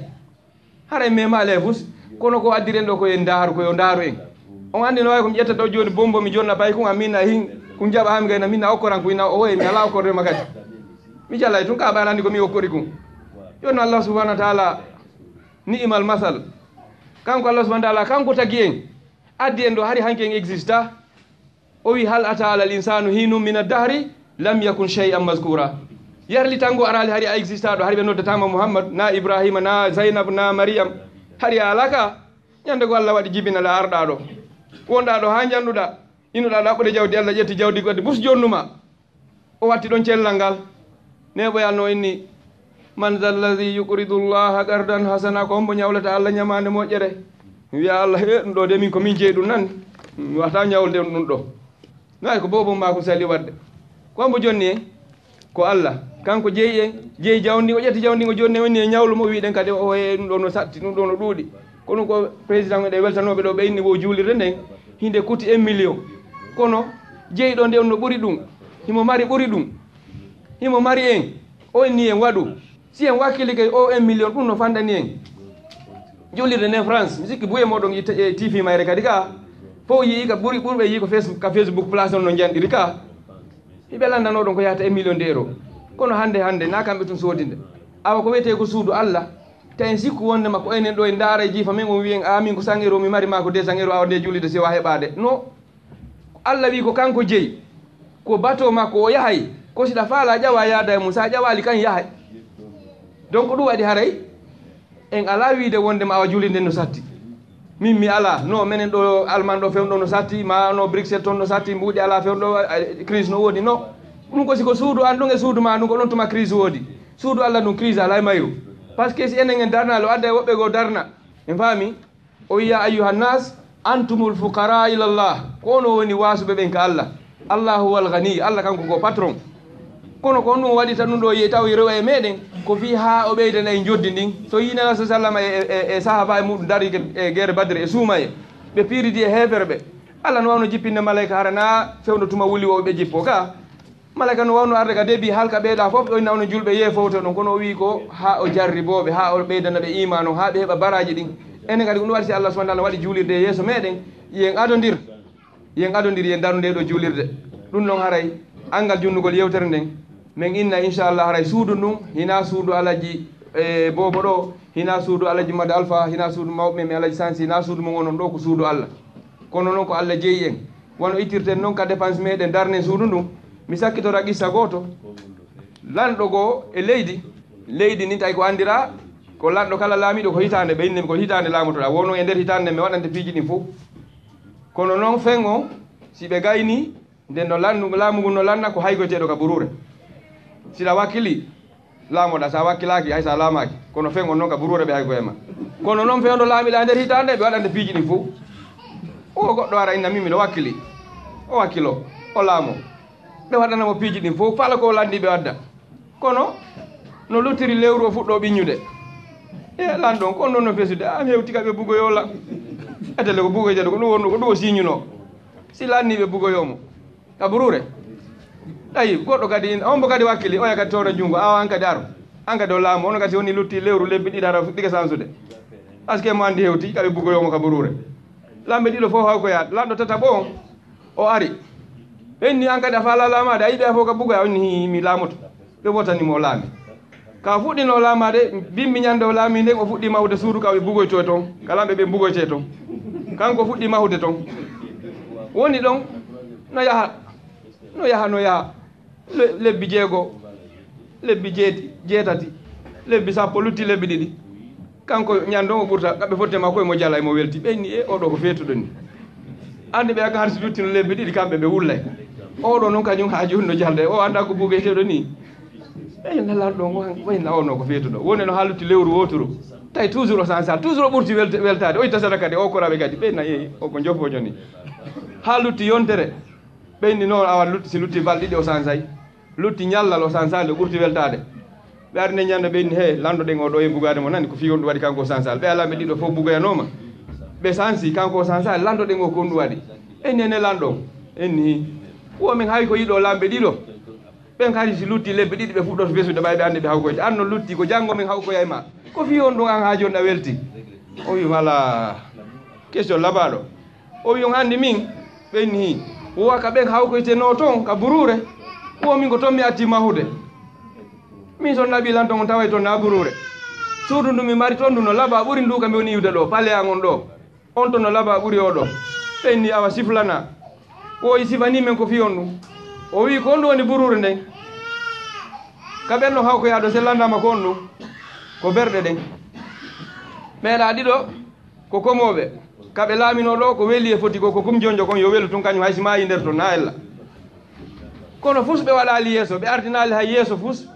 hara mema ale fus kono ko addiren ɗo koye ndaaru koyo ndaaru en on andi no wawi komi ƴetta ɗo joni bombo mi jonna bay kon minna hin kum jaɓa hami gayna minna okkoran ko ina o woye mi ala okkordema kadi mi jallay tun ka ɓaɗa andi komi okkori kum joni Allah subahanahu wa taala ni'imal masal kanko Allah subahanahu wa taala kanko tagi en addi en ɗo hari hanki en exista o wi hal ata ala l insanu hinum min addahri lam yakun shay'an maskura yarli tango arali hari a exista ɗo hari ɓe noddatama Muhammad na Ibrahima na Zainab na Mariam hari a alaka ñande ko Allah waɗi jibinala arɗa ɗo wonɗa ɗo ha janɗuɗa innuɗa ɗaɓɓude jawdi Allah ƴetti jawdi goɗɗi bus jonnuma o watti ɗon cellal ngal neɓoyalno inni man dha lladi yuqridu llaha qardan hasana ko hombo ñawlata Allah ñamande moƴƴere mi wiya Allah ɗum ɗo de min ko min jeeyi ɗum nan mi wata ñawlde ɗum ɗo nayi ko bobom ma ko sali wadde ko hombo jonni en ko Allah kanko jeeyi en jeeyi jawdi o ƴetti jawdi o jonni woni e ñawlu mo wiɗen kadi o e ɗum ɗo no satti ɗum ɗo no ɗuuɗi ko ɗum ko président ɗe weltanoɓe ɗo ɓe inni wo juulirde nden hinde kuti 1 million kono jeeyiɗo nde on no ɓuri ɗum himo mari ɓuri ɗum himo mari en o inni en waɗu si en wakkili kay o 1 million ɗum no fandani en juulirde nden France mi sikki buye moɗon e TV mayre kadi ka fof yii ka ɓuri ɓurɓe yii ko Facebook place on no janɗiri ka hiɓe landanoɗon ko yahata 1 million de euro kono hande na kamɓe tun soodinde awa ko wiyete ko suudu Allah ta en sikku wondema ko enen ɗo en daara e jiifa men on wiyen amin ko 100 euro mi mari ma ko 200 euro awa nde julide sewa heɓade no Allah wi ko kanko jeeyi ko bateau makko o yahay ko siɗa faala ƴawa yaada e mum sa ƴawali kan yahay donc ɗum waɗi haray en ala wiide wondema awa julinde no satti min mi ala no minen ɗo Allemagne ɗo fewɗo no satti ma no Bruxelles toon no satti mbuuɗi ala fewɗo crise no woodi no ɗum ko siko suudu an ɗum e suudu ma ɗum ko ɗon tuma crise woodi suudu Allah ɗum crise ala e mayru par ce que si enen en darnalo adda e woɓɓe goo darna en faami o wiya ayyuhannas antumul fuqara ilallah ko ono woni wasuɓe ɓen ka Allah Allah huwal ghani Allah kanko ko patron kono ko ɗum waɗi tan ɗum ɗo yi taw rewa e meɗen ko fi ha o ɓeydana e joddi ndin so yinala sa sallam e sahaba e muɗum dari e guerre badre e suuma e ɓe piridi e heefere ɓe Allah no wawno jippinde malayka harana fewno tuma wuli o ɓe jippo ka malayka no wawno arde ka deebi halka ɓeeɗa fof ɗo nawno julɓe yeefowto ɗon kono o wi ko ha o jarriboɓe ha o ɓeydana ɓe iman o ha ɓe heeɓa baraji ɗin enen kadi ko ɗum waɗi si Allah subahana taala waɗi juulirde e yeeso meɗen yen adodir yen daru nde ɗo juulirde ɗum noon haray angal junnugol yewtere nden min inna inchallah haray suudu ndun hina suudu alaji e bobo ɗo hina suudu alaji made alpha hina suudu mawɓe mi alaji sansi hina suudu mo gonon ɗo ko suudu Allah kono noon ko Allah jeeyi en wono ittirten noon ka dépense meɗen darne suudu ndum mi sakkitora qissa goto lanɗo goo e leydi ni tawi ko andira ko lanɗo kala laamiɗo ko hitande ɓe innemi ko hitande laamotoɗa wono e nder hitande mi waɗante piiji ɗin fof kono noon fen o si ɓe gayni nden no laamu ngu no lanna ko haygoteɗo ka burure siɗa wakkili laamoɗa sa wakkilaki hay sa laamaki kono fen on noon ka burure ɓe haygo e ma kono noon fewdo laamiɗa nder hitande ɓe waɗante piiji ɗin fof o goɗɗo ara inna min miɗo wakkili o wakkilo o laamo ɓe waɗanamo piiji ɗin fof fala ko landi ɓe wadda kono no luttiri lewru o fuɗɗo ɓiññude e lanɗon kon noon no fesude a mi hewti ka ɓe bugoyola etele ko bugoyteɗo ko ɗum wonno ko ɗum o signuno si lanni ɓe bugoyomo ka burure ayi goɗɗo kadi on mbo kadi wakkili oya kadi towna junngo awa an kadi aro an kadi o laamu ono kadi woni lutti lewru lebbi ɗiɗi hara fuɗɗike sansude par ce que mo andi hewti kaɓe bugoyomo ka burure lamɓe ɗiɗo fof haw ko yaade lanɗo tataɓo on o ari ɓenni an kadi a faala laamade a yiɓe a fof ka bugoya onni mi laamoto ɓe wotanimo o laami ka fuɗɗino laamade bimmi ñande o laami nden o fuɗɗi mahude suudu ka ɓe bugoyto toon kalamɓe ɓe bugoyte toon kanko fuɗɗi mahude toon woni ɗon no yaha lebbi jeego lebbi jeetati lebbi sappo lutti lebbi ɗiɗi kanko ñandon o ɓurta kamɓe fotte makko emo jala emo welti ɓenni e oɗo ko feetuɗo ni andi ɓe aka harsi luttino lebbi ɗiɗi kamɓe ɓe wullay oɗo noon kañum ha joni no jalda o anda ko bugoyteɗo ni ey nalanɗo wayna ono ko feetuɗo woni no ha lutti lewru woturu tawi toujours o sansal toujours o ɓurti weltade o ittasata kadi o koraɓe kadi ɓeyna yeeyi o ko jofojo ni ha lutti yontere ɓeyni noon awa lutti si lutti balɗe ɗiɗi o sansay lutti ñallal o sansali o ɓurti weltade ɓe arne ñande ɓeyni he lanɗoɗen o ɗo e bugade mo nani ko fi on ɗum waɗi kanko o sansal ɓe alaɓe ɗiɗo fof bugoyanoma ɓe sansi kanko o sansali lanɗoɗen o ko on ɗum waɗi enni ene lanɗo enni womin hay ko yiɗo lamɓe ɗiɗo ɓen kadi si lutti lebbi ɗiɗi ɓe fuɗɗoto fesude ɓayɓe ande ɓe hawkoyde an no lutti ko janggo min hawkoya ma ko fi on ɗum an ha joni a welti o wi ala question labaɗo o wi on andi min ɓenni wowa ka ɓen hawkoyteno toon ka burure wo min ko toon mi atti mahude min son naɓi lan toon on taway toon na burure suudu ndu mi mari toon ndu no laaɓa ɓuuri ndu kam woni yiwde ɗo paale an on ɗo on to no laaɓa ɓuuri o ɗo ɓenni awa siflana o sifani men ko fi on ɗum o wi ko on ɗum woni burure nden ka ɓen no hawkoyaɗo sellandama ko on ɗum ko berɗe ɗen ɓeeɗa ɗiɗo ko komoɓe kaɓe laamino ɗo ko weeli e foti ko kum jonjo kon yo welu tun kañum haysi maayi nder toon na ella kono fus ɓe waɗali yeeso ɓe artinali hay yeeso fus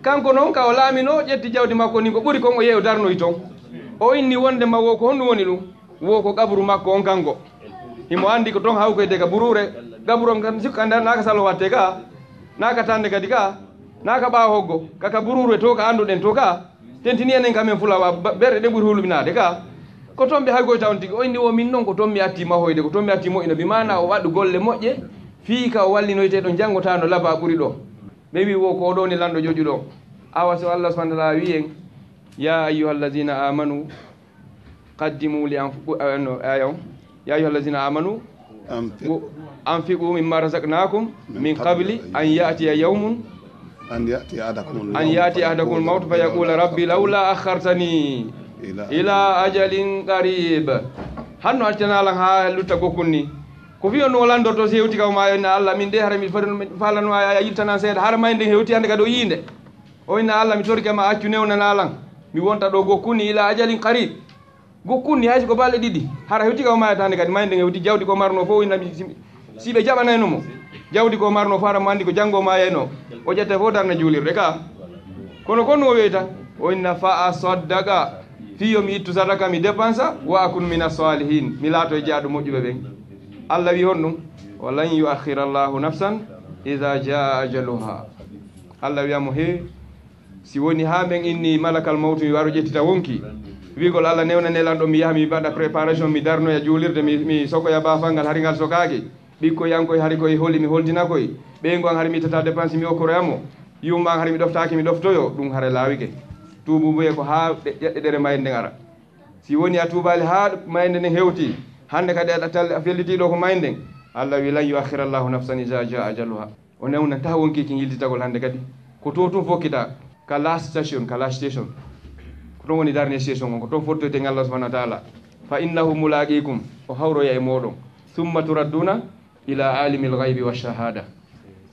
kanko noon ka o laamino ƴetti jawdi makko ni ko ɓuri kon o yeeyo darnoy toon o inni wondema wo ko honɗum woni ɗum wo ko gabru makko on kanko himo andi ko toon hawkoyde ka burure gabru kam sikka nder naka salo watte ka naka tande kadi ka naka ɓawa hoggo kaka burure to ka anduɗen to ka tentini enen kamen fulawa berɗe ɗe ɓuuri hulɓinade ka ko toon ɓe haygoy tawn tigi o inni o min noon ko toon mi atti mahoyde ko toon mi atti moƴƴino bimana o waɗu golle moƴƴe fii ka o wallinoyteɗo janggotano laba ɓuuri ɗo ɓe wi wo ko ɗo ni lanɗo joƴu ɗo awa so allah subahana taala wi en ya ayuha allazina amanu qaddimu li aya on ya ayuha allazina amanu anfiqu mimma razaqnakum min qabli an yatiya yawmun an yati ahadakum lmawtu fa yaqula rabbi lawla akhartani ila ajalin qarib hanno accanalan ha lutta gokkun ni ko fi on no landorto so hewti kaw ma inna allah min de hara mi falano a yittana seeɗa hara mayde hewti hande kadi o yiinde o inna allah mi torike ma accu newnanalan mi wonta ɗo gokkunni ila ajalin qarib gokkunni hayso ko balɗe ɗiɗi hara hewti kaw mayata hande kadi mayde hewti jawdi ko marno fof inna si ɓe jaɓanaynomo jawdi ko marno fo hara mo andi ko janggo ma yeyno o ƴette fof darna juulirde ka kono kon no o weyta o inna fa asaddaqa fiyo mi ittu sadaka mi dépensa wa akun mina salihin mi laato e jaaɗo moƴƴuɓe ɓen allah wi hon ɗum walan yuakhira llahu nafsan ida jaa ajaluha allah wiyamo he si woni ha ɓen inni malakal mawtu mi waro ƴettita wonki wigol allah newnanelan ɗo mi yaha mi mbaɗa préparation mi darnoya juulirde mi sokoya bafal ngal hari ngal sokaki ɓikkoy yankoye hari koye holi mi holdina koye ɓeygo an hari mi ittata dépense mi okkoroyamo yumma an hari mi ɗoftaki mi ɗoftoyo ɗum hare laawike tuubu boye ko ha ƴeɗɗe ɗere mayde nden ara si woni a tuubali ha mayde nden hewti hande kadi a fellitiɗo ko mayde nden allah wi lan yuakhira llahu nafsan ida jaa ajaluha o newna ta wonkiki yilditagol hande kadi ko to tum fokkita ka last station ko toon woni dernier station on ko toon fottoyte e allah subahanahu wa taala fa innahu mulaqikum o hawroya e moɗon summa turadduna ila alimil ghaibi wa shahada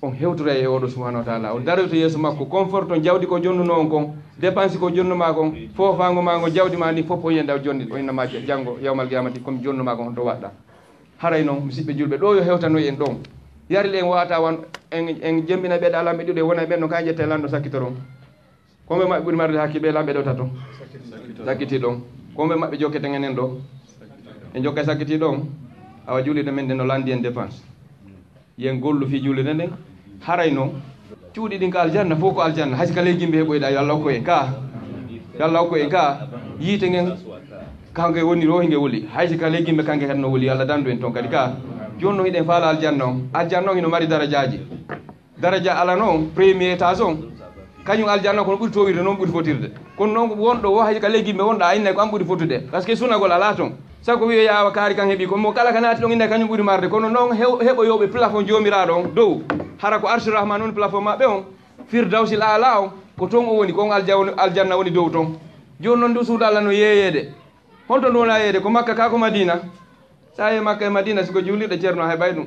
on hewtora e oɗo subhanahu wa taala on daroto yeeso makko confort on jawdi ko jonnuno on kon dépense ko jonnuma kon fofango ma ngo jawdi ma ni fof o yenda jonni o innama janggo yawmal qiyamati comme jonnuma kon to waɗɗa haray noon musidɓe julɓe ɗo yo hewtano en ɗon yaril en wata wan en jembina ɓeɗa lamɓe ɗiɗo wona ɓen no ka jette lanɗo sakkitoron komɓe maɓɓe ɓuuri marde hakkille ɓe lamɓe ɗo tato sakkiti ɗon komɓe maɓɓe jokketen enen ɗo en jokka sakkiti ɗon awa julide men ɗen no landi en dépense yen gollu fi julide nden haray noon cuuɗi ɗin ko aljanna fof ko aljanna haysi ka leygimɓe heɓoyɗa yo Allah hokku en ka yo Allah hokku en ka yiite ngen kanke woni ɗo hinge wuli haysi ka leygimɓe kanke kadi no wuli Allah dandu en toon kadi ka joni no hiɗen faala aljanna on aljanna on hino mari darajaji daraja ala noon premier étage on kañum aljanna kono ɓuuri towirde noon ɓuuri fotirde kono noon wonɗo wo haysi ka leygimɓe wonɗa a innayi ko an ɓuuri fotude par ce que sunagol ala toon sago wiye yawa kaari kan heeɓi komo kala ka naati ɗon innayi kañum ɓuuri marde kono noon heɓoyoɓe plafond jomiraɗo on dow hara ko arsu rahman woni plafond maɓɓe on firdawsil ala on ko toon o woni kon aljanna woni dow toon joni noon ndu suudu Allah no yeeyede holto ndu wona yeeyede ko makka ka ko madina sa ye makka e madina siko julirɗe ceerno heɓay ɗum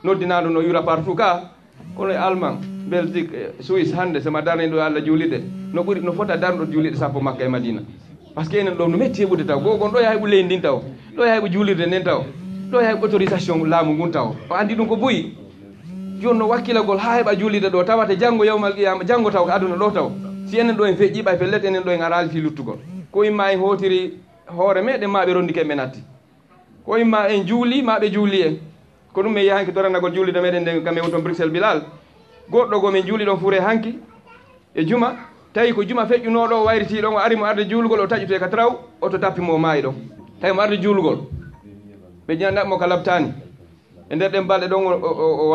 noddinaɗo no yura partout ka kono e allemand belgique suisse hande soma darni ɗo Allah juuliɗe no ɓuuri no fota darnuɗo juuliɗe sappo makka e madina par ce que enen ɗo no metti heɓude taw go gon ɗo yahay ɓu leydi ndin taw ɗo yahay ɓu juulirde nden taw ɗo yahay autorisation laamu ngun taw o andi ɗum ko boyi joni no wakkilagol ha heɓa juulide ɗo tawate janggo yawmal qiyama janggo taw ko aduna ɗo taw si enen ɗo en feƴƴiɓa e pellete enen ɗo en arali fi luttugol ko imma en hotiri hoore meɗen maɓe rondi keɓe natti ko imma en juuli maɓe juuli en ko ɗum min yaha hanki doranagol juulide meɗen nden kam won toon Bruxelles Bilal goɗɗo gomin juuli ɗon Fure hanki e juma tawi ko juma feƴƴunoɗo o wayriti ɗon o ari mo arde juulgol o taƴƴuto ka traw oto tappimo maayi ɗon tawi mo arde juulgol ɓe ñanɗaɓmo ka labtani e nder ɗen balɗe ɗon o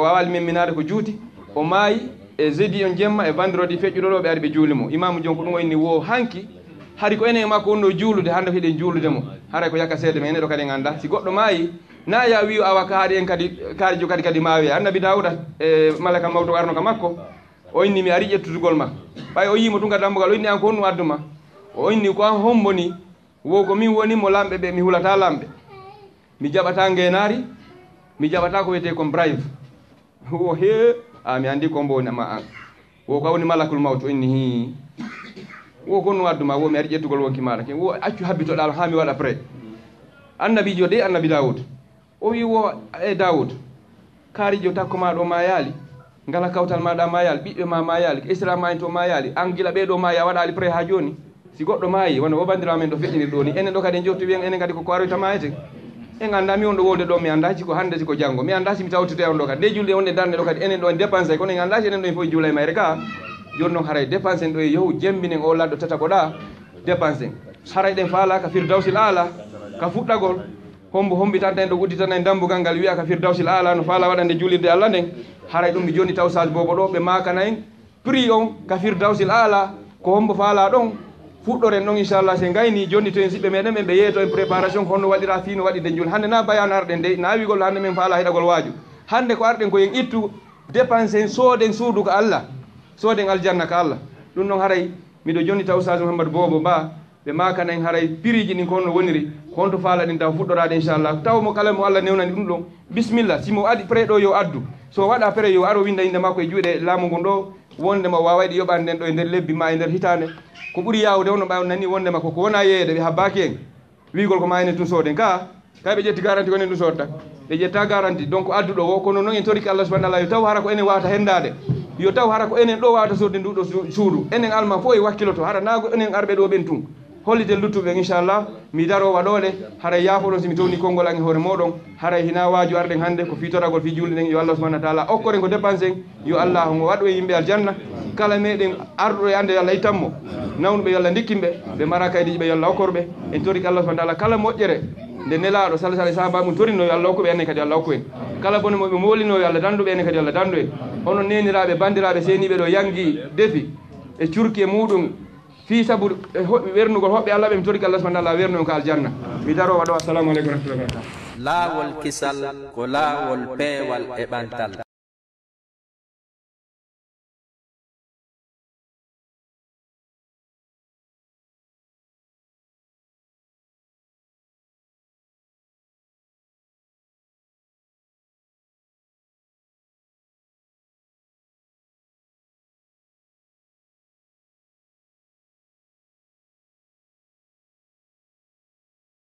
wawali memminade ko juuti o maayi e jeudi on jemma e vendredi feƴƴuɗo ɗo ɓe ari ɓe juulimo imamu jon ko ɗum o inni wo hanki hari ko enen makko wonno juulude hande hiɗen juulude mo haray ko yakka seede men ene ɗo kadi ganda si goɗɗo maayi na ya wi awa kaari en kadi kaarijo kadi maawi annabi Dawuda e malaka mawto arno ka makko o inni mi ari ƴettutugol ma ɓay o yimo tunga dambugal o inni an ko honnu adduma o inni ko an homboni wo ko min woni mo lamɓe ɓe mi hulata lamɓe mi jaɓata ngenaari mi jaɓata ko wiyete comme brave o he mi andi ko mboni ma an wo ko woni malakul mawto o inni hi wo ko honnu adduma wo mi ari ƴettugol wonki maɗa wo accu habbitoɗal ha mi waɗa pré annabijo de annabi Dawud o wi wo e Dawud kaarijo takko maɗo ma yaali ngala kawtal maɗa ma yaali ɓiɓɓe ma yaali islam ma en to ma yaali an gila ɓeɗo ma ya waɗali pré ha joni si goɗɗo maayi wona o bandirawo men ɗo feƴƴinir ɗo ni enen ɗo kadi en jottu wiyen enen kadi koko aroyta mayete en anda mi on ɗo wolde ɗo mi anda siko hande siko janggo mi anda simi tawtite on ɗo kadi nde julde wonde darde ɗo kadi enen ɗo en dépense kono en anda si enen ɗo en fof juula e mayre ka joni noon haray dépense en ɗo e yehu jembinen o ladɗo tataɓoɗa dépense en haray ɗen faala ka firdawsil ala ka fuɗɗagol hombo hombitanta en ɗo udditana en dambugal ngal wiya ka firdawsil ala no faala waɗande juulirde Allah nden haray ɗum mi joni taw sage bobo ɗo ɓe makana en prix on ka firdawsil ala ko hombo faala ɗon fuɗɗoren ɗon inchallah se gayni joni to en siɓɓe meɗen ɓe yeeto en préparation ko honno waɗira fino waɗide juul hande na bayan arɗen nde na wigol hande min faala heɗagol waaju hande ko arɗen koyen ittu dépense en sooden suudu ko Allah sooden aljanna ka Allah ɗum noon haray miɗo joni taw sage Mouhamadou Bobo Ba ɓe makana en haray piriji ɗin ko honno woniri honto faala ɗin taw fuɗɗorade inchallah taw mo kala mo Allah newnani ɗum ɗon bisimilla simo adi pré ɗo yo addu so waɗa pré yo aro winda inde makko e juuɗe laamu ngon ɗo wondema wawayɗe yoɓade nden ɗo e nder lebbi ma e nder hitande ko ɓuuri yawde wono ɓaw nani wondema koko wona yeeyede ɓe habbaki en wigol ko ma enen tun sooden ka kay ɓe ƴetti garanti konen ɗum sodta ɓe ƴetta garanti donc adduɗo wo kono noon en toriki Allah subahana Allah yo taw hara ko enen wawata hendade yo taw hara ko enen ɗo wawata sorde nduɗo suudu enen alma fof e wakkiloto hara nago enen arɓe ɗo ɓen tun hollite luttuɓe inchallah mi daro waɗole haray yaafoɗon simi towni konngol an e hoore moɗon haray hina waaju arɗen hannde ko fitoragol fi julde ɗen yo Allah subahana wa taala okkoren ko dépense en yo Allah ngo waɗo e yimɓe aljanna kala meɗen arɗo e ande yo Allah ittanmo nawnuɓe yo Allah dikkinɓe ɓe mara kaydiji ɓe yo Allah okkorɓe en toriki Allah subahana wa taala kala moƴƴere nde nelaɗo sala sala sahaba mum torino yo Allah hokkuɓe enen kadi yo Allah hokku en kala bone moɓe molino yo Allah danduɓe enen kadi yo Allah dandu en hono neniraɓe bandiraɓe seniɓe ɗo yangi defi e curki e muɗum fi sabu wernugol hoɓɓe Allah ɓe mi toriki Allah subahana wa taala wernu en ko aljanna mi daro waɗo assalamu aleykum wa rahmatullahi wa barakatuh laawol kisal ko laawol peewal e ɓantal